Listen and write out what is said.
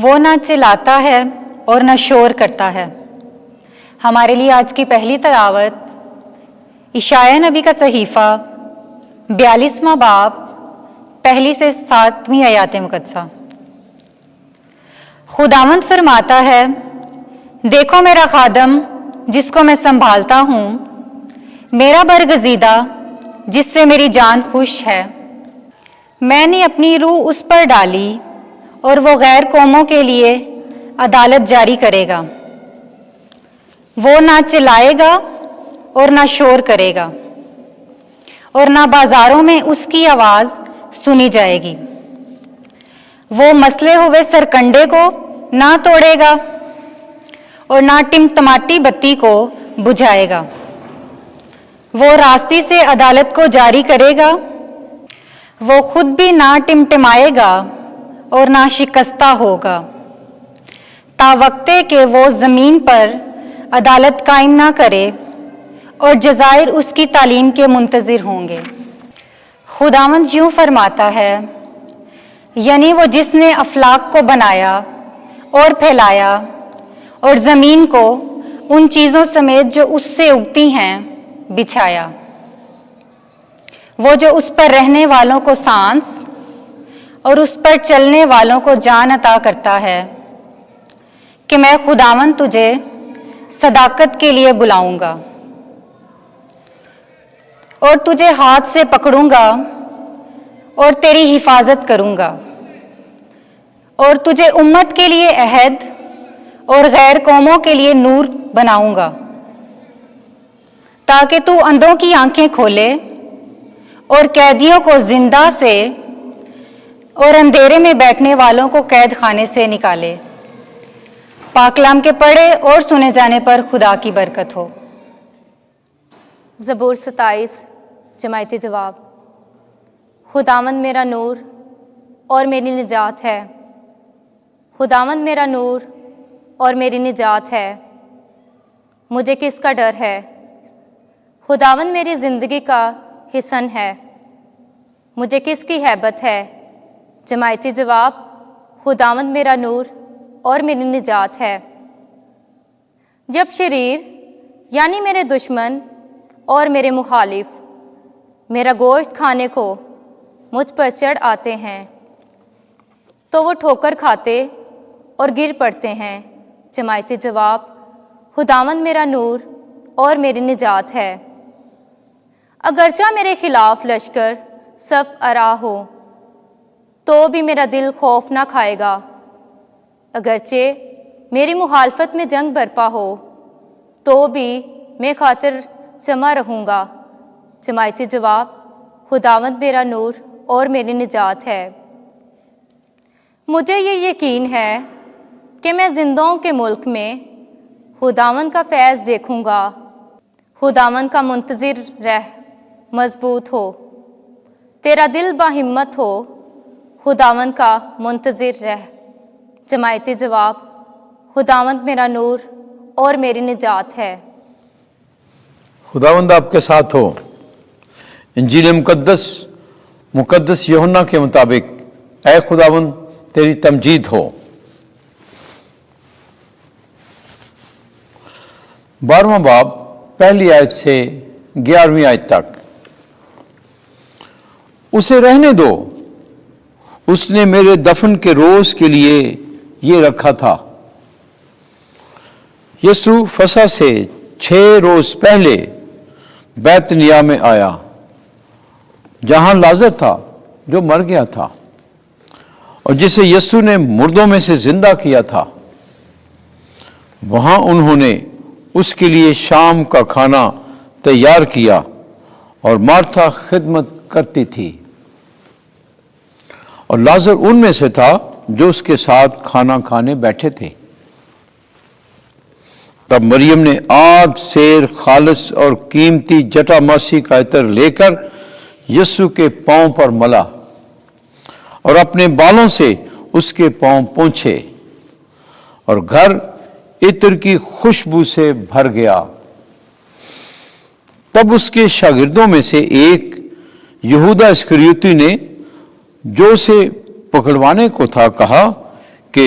وہ نہ چلاتا ہے اور نہ شور کرتا ہے۔ ہمارے لیے آج کی پہلی تلاوت اشعیاء نبی کا صحیفہ 42واں باب 1 سے 7 آیات مقدسہ۔ خداوند فرماتا ہے، دیکھو میرا خادم جس کو میں سنبھالتا ہوں، میرا برگزیدہ جس سے میری جان خوش ہے۔ میں نے اپنی روح اس پر ڈالی اور وہ غیر قوموں کے لیے عدالت جاری کرے گا۔ وہ نہ چلائے گا اور نہ شور کرے گا، اور نہ بازاروں میں اس کی آواز سنی جائے گی۔ وہ مسلے ہوئے سرکنڈے کو نہ توڑے گا اور نہ ٹمٹماتی بتی کو بجھائے گا۔ وہ راستی سے عدالت کو جاری کرے گا، وہ خود بھی نہ ٹمٹمائے گا اور نہ شکستہ ہوگا، تا وقتے کہ وہ زمین پر عدالت قائم نہ کرے اور جزائر اس کی تعلیم کے منتظر ہوں گے۔ خداوند یوں فرماتا ہے، یعنی وہ جس نے افلاک کو بنایا اور پھیلایا اور زمین کو ان چیزوں سمیت جو اس سے اگتی ہیں بچھایا، وہ جو اس پر رہنے والوں کو سانس اور اس پر چلنے والوں کو جان عطا کرتا ہے، کہ میں خداوند تجھے صداقت کے لیے بلاؤں گا اور تجھے ہاتھ سے پکڑوں گا اور تیری حفاظت کروں گا، اور تجھے امت کے لیے عہد اور غیر قوموں کے لیے نور بناؤں گا، تاکہ تو اندھوں کی آنکھیں کھولے اور قیدیوں کو زندہ سے اور اندھیرے میں بیٹھنے والوں کو قید خانے سے نکالے۔ پاک کلام کے پڑھے اور سنے جانے پر خدا کی برکت ہو۔ زبور 27 جماعتی جواب۔ خداوند میرا نور اور میری نجات ہے، خداوند میرا نور اور میری نجات ہے، مجھے کس کا ڈر ہے؟ خداوند میری زندگی کا حصن ہے، مجھے کس کی ہیبت ہے؟ جماعتی جواب، خداوند میرا نور اور میری نجات ہے۔ جب شریر یعنی میرے دشمن اور میرے مخالف میرا گوشت کھانے کو مجھ پر چڑھ آتے ہیں، تو وہ ٹھوکر کھاتے اور گر پڑتے ہیں۔ جماعتی جواب، خداوند میرا نور اور میری نجات ہے۔ اگرچہ میرے خلاف لشکر صف آرا ہو، تو بھی میرا دل خوف نہ کھائے گا۔ اگرچہ میری مخالفت میں جنگ برپا ہو، تو بھی میں خاطر جمع رہوں گا۔ جماعتی جواب، خداوند میرا نور اور میری نجات ہے۔ مجھے یہ یقین ہے کہ میں زندوں کے ملک میں خداوند کا فیض دیکھوں گا۔ خداوند کا منتظر رہ مضبوط ہو، تیرا دل باہمت ہو، خداوند کا منتظر رہ۔ جماعتی جواب، خداوند میرا نور اور میری نجات ہے۔ خداوند آپ کے ساتھ ہو۔ انجیل مقدس یوحنا کے مطابق اے خداوند تیری تمجید ہو۔ 12واں باب 1 آیت سے 11ویں آیت تک۔ اسے رہنے دو، اس نے میرے دفن کے روز کے لیے یہ رکھا تھا۔ یسوع فسح سے 6 روز پہلے بیتنیہ میں آیا، جہاں لازر تھا جو مر گیا تھا اور جسے یسوع نے مردوں میں سے زندہ کیا تھا۔ وہاں انہوں نے اس کے لیے شام کا کھانا تیار کیا اور مارتھا خدمت کرتی تھی، اور لازر ان میں سے تھا جو اس کے ساتھ کھانا کھانے بیٹھے تھے۔ تب مریم نے آب، سیر، خالص اور قیمتی جٹا ماسی کا عطر لے کر یسوع کے پاؤں پر ملا اور اپنے بالوں سے اس کے پاؤں پونچھے، اور گھر عطر کی خوشبو سے بھر گیا۔ تب اس کے شاگردوں میں سے ایک یہودا اسکریوتی نے جو اسے پکڑوانے کو تھا کہا کہ